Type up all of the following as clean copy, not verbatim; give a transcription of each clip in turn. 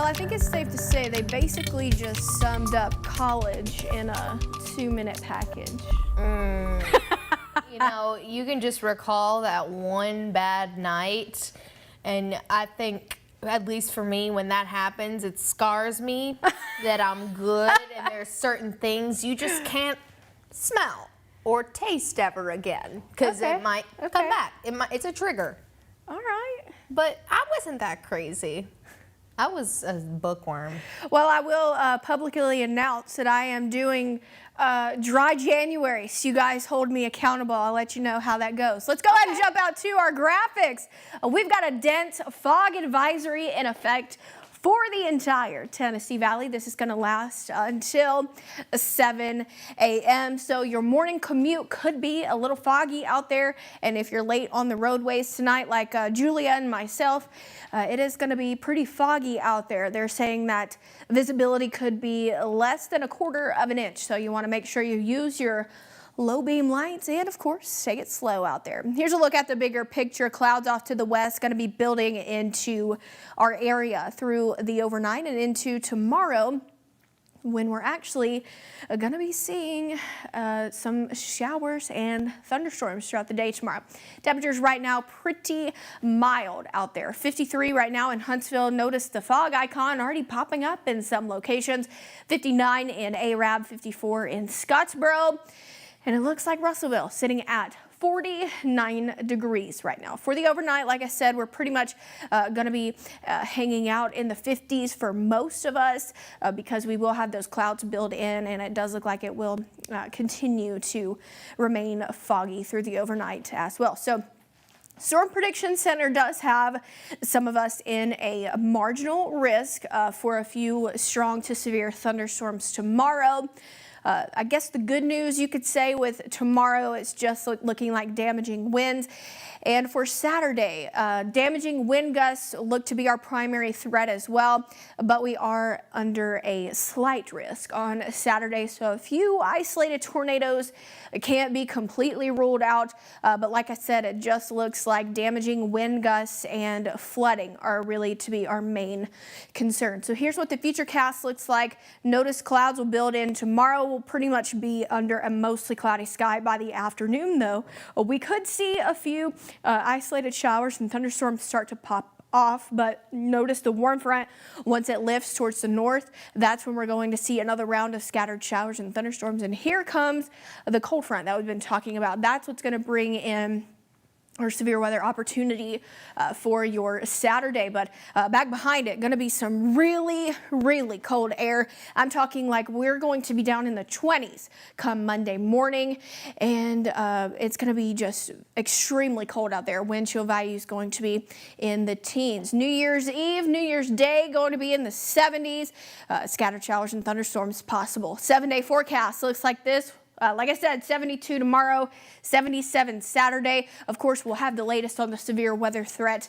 Well, I think it's safe to say they basically just summed up college in a 2-minute package. You know, you can just recall that one bad night, and I think, at least for me, when that happens, it scars me that I'm good, and there's certain things you just can't smell or taste ever again, because it might come back. It's a trigger. All right. But I wasn't that crazy. I was a bookworm. Well, I will publicly announce that I am doing dry January, so you guys hold me accountable. I'll let you know how that goes. Let's go ahead and jump out to our graphics. We've got a dense fog advisory in effect for the entire Tennessee Valley. This is going to last until 7 a.m. So your morning commute could be a little foggy out there. And if you're late on the roadways tonight, like Julia and myself, it is going to be pretty foggy out there. They're saying that visibility could be less than 1/4 of an inch. So you want to make sure you use your low beam lights and, of course, take it slow out there. Here's a look at the bigger picture. Clouds off to the west going to be building into our area through the overnight and into tomorrow, when we're actually going to be seeing some showers and thunderstorms throughout the day tomorrow. Temperatures right now pretty mild out there. 53 right now in Huntsville. Notice the fog icon already popping up in some locations. 59 in Arab, 54 in Scottsboro. And it looks like Russellville sitting at 49 degrees right now. For the overnight, like I said, we're pretty much going to be hanging out in the 50s for most of us because we will have those clouds build in, and it does look like it will continue to remain foggy through the overnight as well. So Storm Prediction Center does have some of us in a marginal risk for a few strong to severe thunderstorms tomorrow. I guess the good news you could say with tomorrow is just looking like damaging winds. And for Saturday, damaging wind gusts look to be our primary threat as well, but we are under a slight risk on Saturday. So a few isolated tornadoes can't be completely ruled out. But like I said, it just looks like damaging wind gusts and flooding are really to be our main concern. So here's what the futurecast looks like. Notice clouds will build in tomorrow. We'll pretty much be under a mostly cloudy sky by the afternoon, though. We could see a few isolated showers and thunderstorms start to pop off, but notice the warm front, once it lifts towards the north, that's when we're going to see another round of scattered showers and thunderstorms. And here comes the cold front that we've been talking about. That's what's going to bring in or severe weather opportunity for your Saturday. But back behind it, going to be some really, really cold air. I'm talking like we're going to be down in the 20s come Monday morning, and it's going to be just extremely cold out there. Wind chill value is going to be in the teens. New Year's Eve, New Year's Day going to be in the 70s. Scattered showers and thunderstorms possible. 7-day forecast looks like this. Like I said, 72 tomorrow, 77 Saturday. Of course, we'll have the latest on the severe weather threat.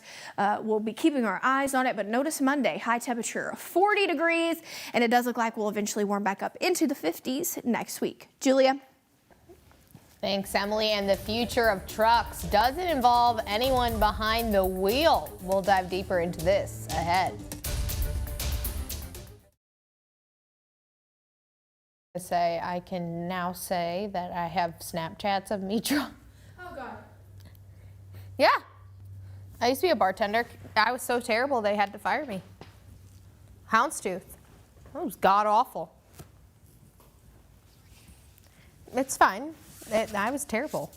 We'll be keeping our eyes on it, but notice Monday, high temperature of 40 degrees, and it does look like we'll eventually warm back up into the 50s next week. Julia? Thanks, Emily. And the future of trucks doesn't involve anyone behind the wheel. We'll dive deeper into this ahead. I can now say that I have Snapchats of me drunk. Oh, God. Yeah. I used to be a bartender. I was so terrible they had to fire me. Houndstooth. That was god awful. It's fine. I was terrible.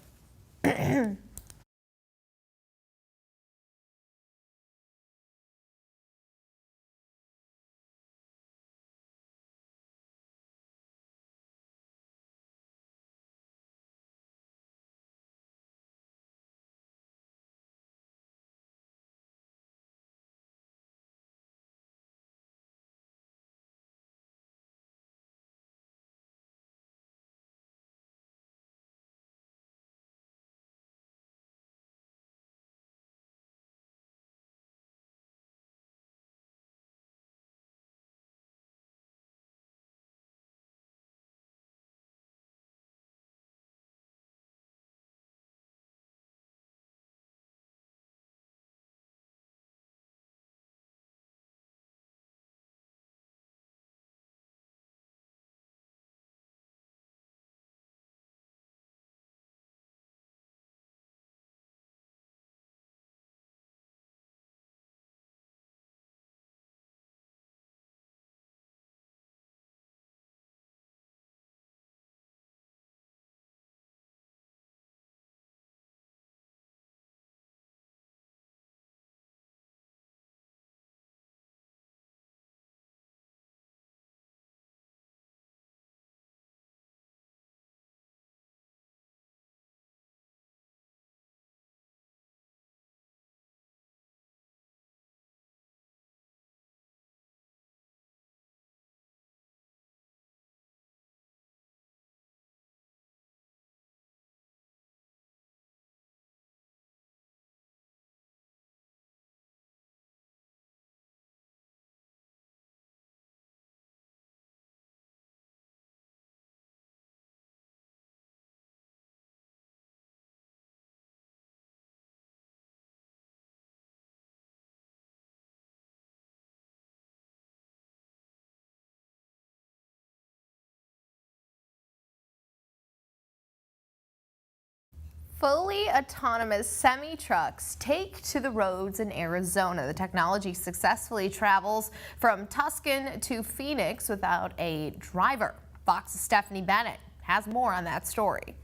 Fully autonomous semi-trucks take to the roads in Arizona. The technology successfully travels from Tucson to Phoenix without a driver. Fox's Stephanie Bennett has more on that story.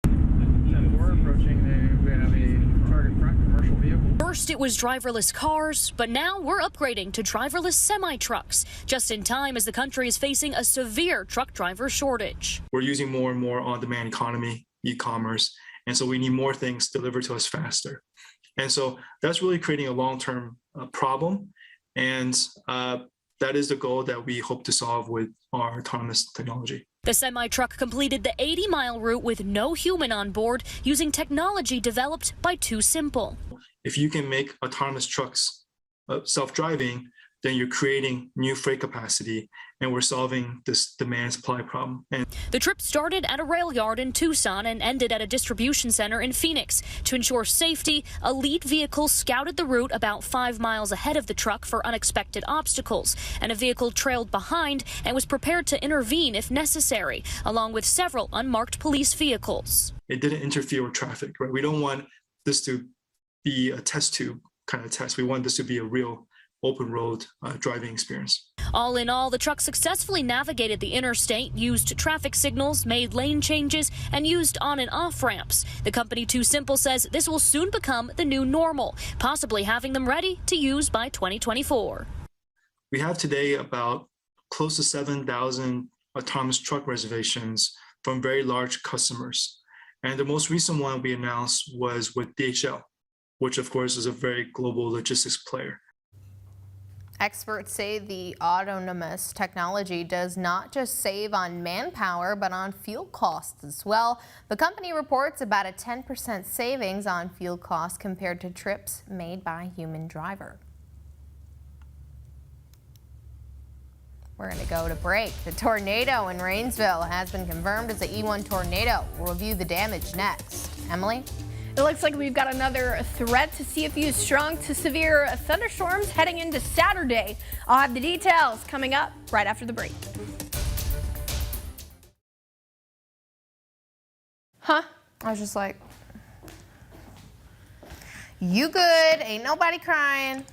We're approaching, we have a target front commercial vehicle. First it was driverless cars, but now we're upgrading to driverless semi-trucks, just in time as the country is facing a severe truck driver shortage. We're using more and more on-demand economy, e-commerce, and so we need more things delivered to us faster. And so that's really creating a long-term problem, and that is the goal that we hope to solve with our autonomous technology. The semi-truck completed the 80-mile route with no human on board using technology developed by Too Simple. If you can make autonomous trucks self-driving, then you're creating new freight capacity, and we're solving this demand supply problem. And the trip started at a rail yard in Tucson and ended at a distribution center in Phoenix. To ensure safety, a lead vehicle scouted the route about 5 miles ahead of the truck for unexpected obstacles, and a vehicle trailed behind and was prepared to intervene if necessary, along with several unmarked police vehicles. It didn't interfere with traffic, right? We don't want this to be a test tube kind of test. We want this to be a real open road driving experience. All in all, the truck successfully navigated the interstate, used traffic signals, made lane changes, and used on and off ramps. The company Too Simple says this will soon become the new normal, possibly having them ready to use by 2024. We have today about close to 7,000 autonomous truck reservations from very large customers. And the most recent one we announced was with DHL, which of course is a very global logistics player. Experts say the autonomous technology does not just save on manpower, but on fuel costs as well. The company reports about a 10% savings on fuel costs compared to trips made by a human driver. We're going to go to break. The tornado in Rainsville has been confirmed as an E1 tornado. We'll review the damage next. Emily? It looks like we've got another threat to see a few strong to severe thunderstorms heading into Saturday. I'll have the details coming up right after the break. Huh? I was just like, you good? Ain't nobody crying.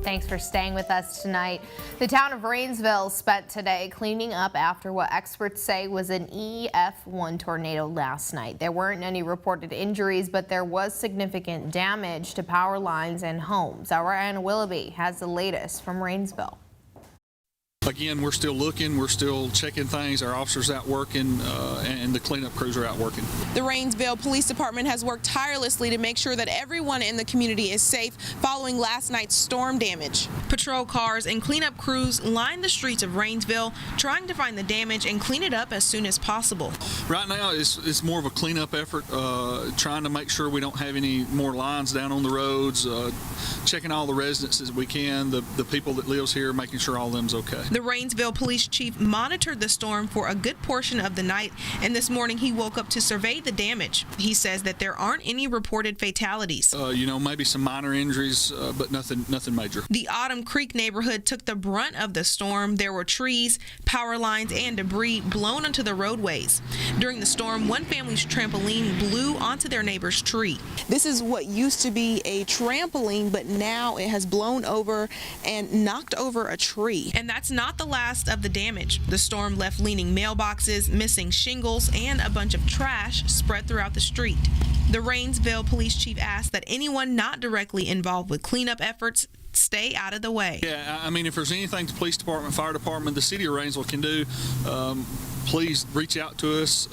Thanks for staying with us tonight. The town of Rainsville spent today cleaning up after what experts say was an EF1 tornado last night. There weren't any reported injuries, but there was significant damage to power lines and homes. Our Anna Willoughby has the latest from Rainsville. Again, we're still looking, we're still checking things. Our officers out working and the cleanup crews are out working. The Rainsville Police Department has worked tirelessly to make sure that everyone in the community is safe following last night's storm damage. Patrol cars and cleanup crews line the streets of Rainsville, trying to find the damage and clean it up as soon as possible. Right now, it's more of a cleanup effort, trying to make sure we don't have any more lines down on the roads, checking all the residents as we can, the people that lives here, making sure all of them's okay. The Rainsville police chief monitored the storm for a good portion of the night, and this morning he woke up to survey the damage. He says that there aren't any reported fatalities. Maybe some minor injuries, but nothing major. The Autumn Creek neighborhood took the brunt of the storm. There were trees, power lines, and debris blown onto the roadways. During the storm, one family's trampoline blew onto their neighbor's tree. This is what used to be a trampoline, but now it has blown over and knocked over a tree. And that's not the last of the damage. The storm left leaning mailboxes, missing shingles, and a bunch of trash spread throughout the street. The Rainsville police chief asked that anyone not directly involved with cleanup efforts stay out of the way. Yeah, I mean, if there's anything the police department, fire department, the city of Rainsville can do, please reach out to us.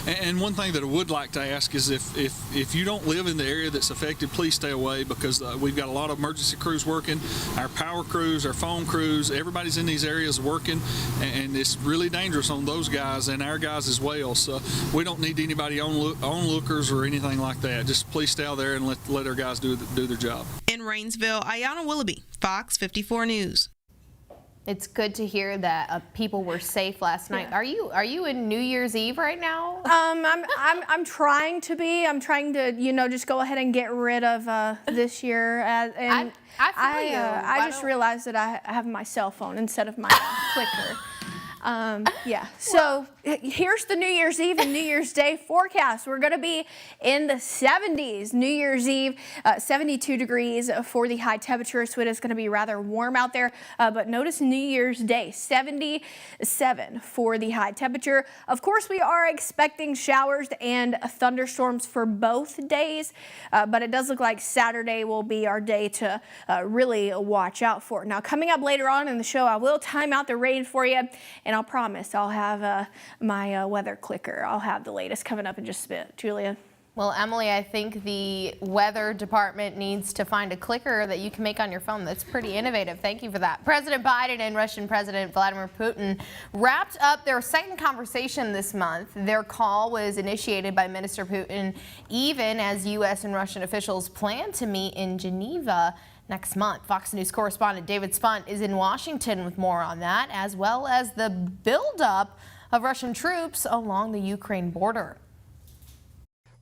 And one thing that I would like to ask is if you don't live in the area that's affected, please stay away, because we've got a lot of emergency crews working, our power crews, our phone crews, everybody's in these areas working, and it's really dangerous on those guys and our guys as well. So we don't need anybody onlookers or anything like that. Just please stay out there and let our guys do their job. In Rainsville, Ayanna Willoughby, Fox 54 News. It's good to hear that people were safe last night. Yeah. Are you in New Year's Eve right now? I'm trying to be. I'm trying to, just go ahead and get rid of this year. And I feel you. I just realized that I have my cell phone instead of my clicker. So here's the New Year's Eve and New Year's Day forecast. We're going to be in the 70s. New Year's Eve, 72 degrees for the high temperature, so it is going to be rather warm out there. But notice New Year's Day, 77 for the high temperature. Of course, we are expecting showers and thunderstorms for both days, but it does look like Saturday will be our day to really watch out for. Now, coming up later on in the show, I will time out the rain for you, and I'll promise I'll have my weather clicker. I'll have the latest coming up in just a bit. Julia? Well, Emily, I think the weather department needs to find a clicker that you can make on your phone. That's pretty innovative. Thank you for that. President Biden and Russian President Vladimir Putin wrapped up their second conversation this month. Their call was initiated by Minister Putin, even as U.S. and Russian officials plan to meet in Geneva next month. Fox News correspondent David Spunt is in Washington with more on that, as well as the buildup of Russian troops along the Ukraine border.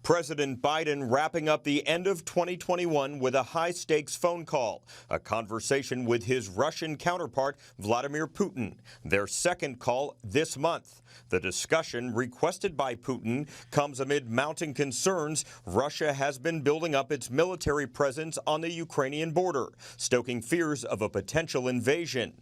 President Biden wrapping up the end of 2021 with a high-stakes phone call, a conversation with his Russian counterpart, Vladimir Putin, their second call this month. The discussion, requested by Putin, comes amid mounting concerns Russia has been building up its military presence on the Ukrainian border, stoking fears of a potential invasion.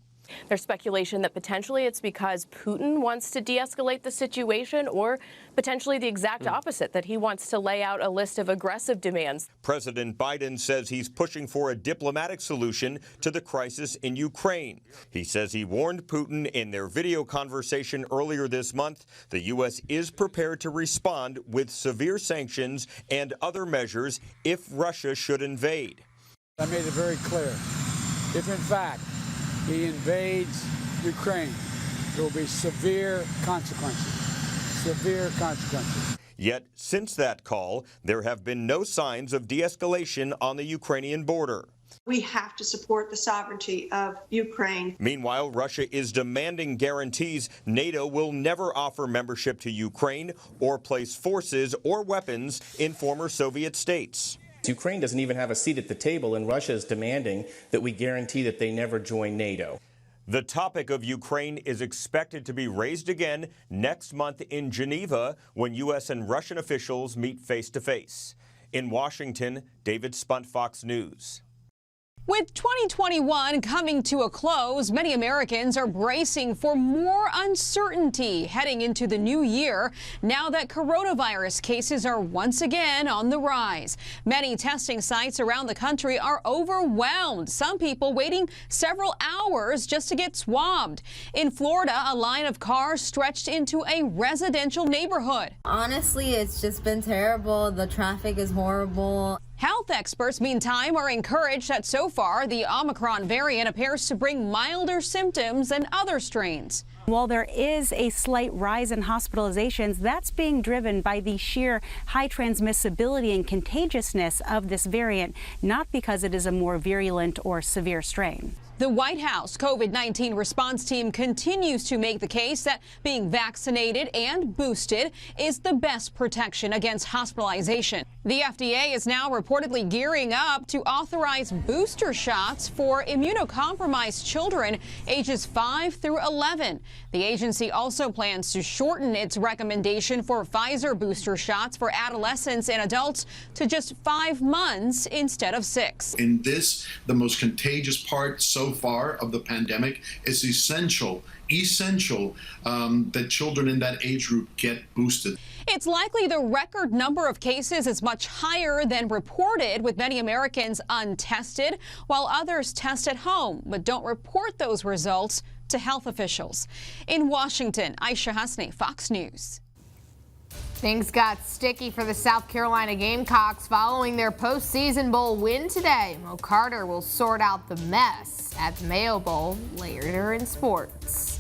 There's speculation that potentially it's because Putin wants to de-escalate the situation, or potentially the exact opposite, that he wants to lay out a list of aggressive demands. President Biden says he's pushing for a diplomatic solution to the crisis in Ukraine. He says he warned Putin in their video conversation earlier this month the U.S. is prepared to respond with severe sanctions and other measures if Russia should invade. I made it very clear. If in fact he invades Ukraine, there will be severe consequences. Severe consequences. Yet, since that call, there have been no signs of de-escalation on the Ukrainian border. We have to support the sovereignty of Ukraine. Meanwhile, Russia is demanding guarantees NATO will never offer membership to Ukraine or place forces or weapons in former Soviet states. Ukraine doesn't even have a seat at the table, and Russia is demanding that we guarantee that they never join NATO. The topic of Ukraine is expected to be raised again next month in Geneva when U.S. and Russian officials meet face-to-face. In Washington, David Spunt, Fox News. With 2021 coming to a close, many Americans are bracing for more uncertainty heading into the new year now that coronavirus cases are once again on the rise. Many testing sites around the country are overwhelmed, some people waiting several hours just to get swabbed. In Florida, a line of cars stretched into a residential neighborhood. Honestly, it's just been terrible. The traffic is horrible. Health experts, meantime, are encouraged that so far the Omicron variant appears to bring milder symptoms than other strains. While there is a slight rise in hospitalizations, that's being driven by the sheer high transmissibility and contagiousness of this variant, not because it is a more virulent or severe strain. The White House COVID-19 response team continues to make the case that being vaccinated and boosted is the best protection against hospitalization. The FDA is now reportedly gearing up to authorize booster shots for immunocompromised children ages 5 through 11. The agency also plans to shorten its recommendation for Pfizer booster shots for adolescents and adults to just 5 months instead of 6. In this, the most contagious part so far of the pandemic, is essential that children in that age group get boosted. It's likely the record number of cases is much higher than reported, with many Americans untested, while others test at home but don't report those results to health officials. In Washington, Aisha Hasni, Fox News. Things got sticky for the South Carolina Gamecocks following their postseason bowl win today. Mo Carter will sort out the mess at the Mayo Bowl later in sports.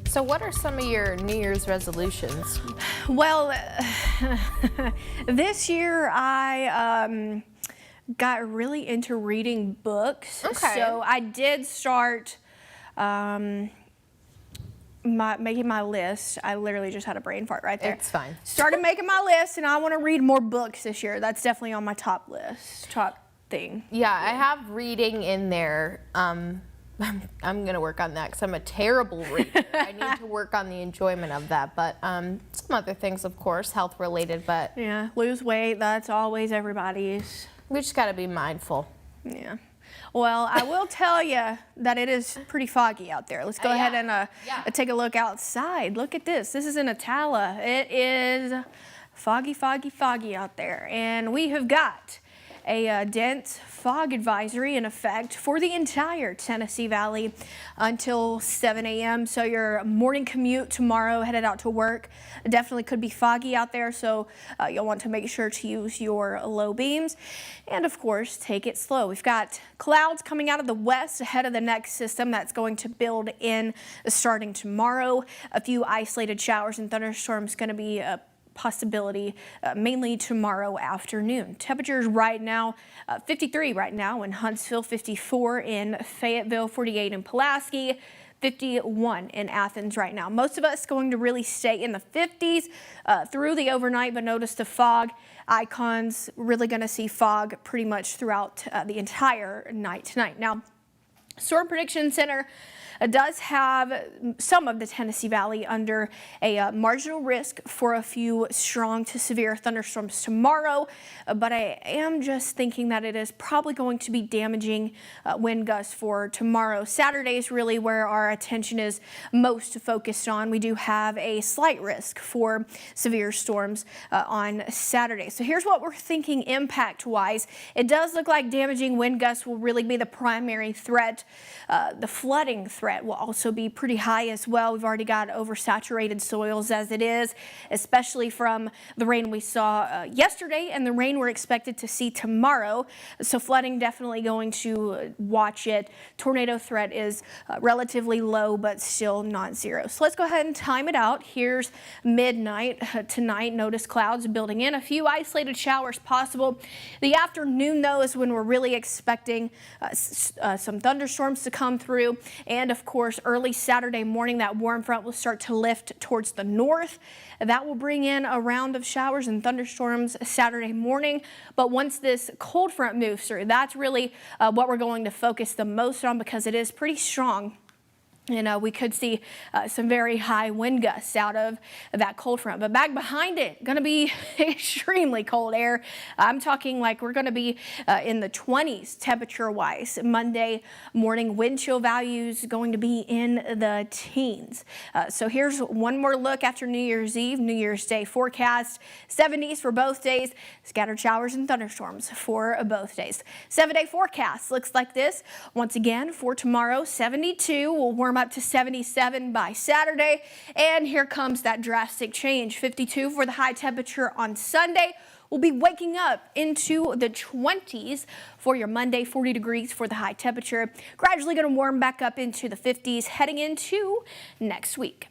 So what are some of your New Year's resolutions? Well, this year I got really into reading books. Okay. So I did start making my list. I literally just had a brain fart right there. It's fine. Started making my list, and I want to read more books this year. That's definitely on my top list. Top thing. Yeah, I have reading in there. I'm going to work on that because I'm a terrible reader. I need to work on the enjoyment of that. But some other things, of course, health related. But yeah, lose weight. That's always everybody's. We just got to be mindful. Yeah. Well, I will tell you that it is pretty foggy out there. Let's go ahead and take a look outside. Look at this. This is in Atala. It is foggy, foggy, foggy out there. And we have got a dense fog advisory in effect for the entire Tennessee Valley until 7 a.m. So your morning commute tomorrow, headed out to work, definitely could be foggy out there. So you'll want to make sure to use your low beams and, of course, take it slow. We've got clouds coming out of the west ahead of the next system that's going to build in starting tomorrow. A few isolated showers and thunderstorms going to be a possibility mainly tomorrow afternoon. Temperatures right now 53 right now in Huntsville, 54 in Fayetteville, 48 in Pulaski, 51 in Athens right now. Most of us going to really stay in the 50s through the overnight, but notice the fog icons really going to see fog pretty much throughout the entire night tonight. Now, Storm Prediction Center does have some of the Tennessee Valley under a marginal risk for a few strong to severe thunderstorms tomorrow, but I am just thinking that it is probably going to be damaging wind gusts for tomorrow. Saturday is really where our attention is most focused on. We do have a slight risk for severe storms on Saturday. So here's what we're thinking impact-wise. It does look like damaging wind gusts will really be the primary threat. The flooding threat will also be pretty high as well. We've already got oversaturated soils as it is, especially from the rain we saw yesterday and the rain we're expected to see tomorrow. So flooding, definitely going to watch it. Tornado threat is relatively low, but still not zero. So let's go ahead and time it out. Here's midnight tonight. Notice clouds building in, a few isolated showers possible. The afternoon, though, is when we're really expecting some thunderstorms to come through. And of course, early Saturday morning, that warm front will start to lift towards the north. That will bring in a round of showers and thunderstorms Saturday morning. But once this cold front moves through, that's really what we're going to focus the most on because it is pretty strong. We could see some very high wind gusts out of that cold front. But back behind it, going to be extremely cold air. I'm talking like we're going to be in the 20s temperature-wise. Monday morning wind chill values going to be in the teens. So here's one more look after New Year's Eve, New Year's Day forecast. 70s for both days. Scattered showers and thunderstorms for both days. 7-day forecast looks like this. Once again, for tomorrow, 72 will warm up to 77 by Saturday, and here comes that drastic change. 52 for the high temperature on Sunday. We'll be waking up into the 20s for your Monday, 40 degrees for the high temperature. Gradually going to warm back up into the 50s heading into next week.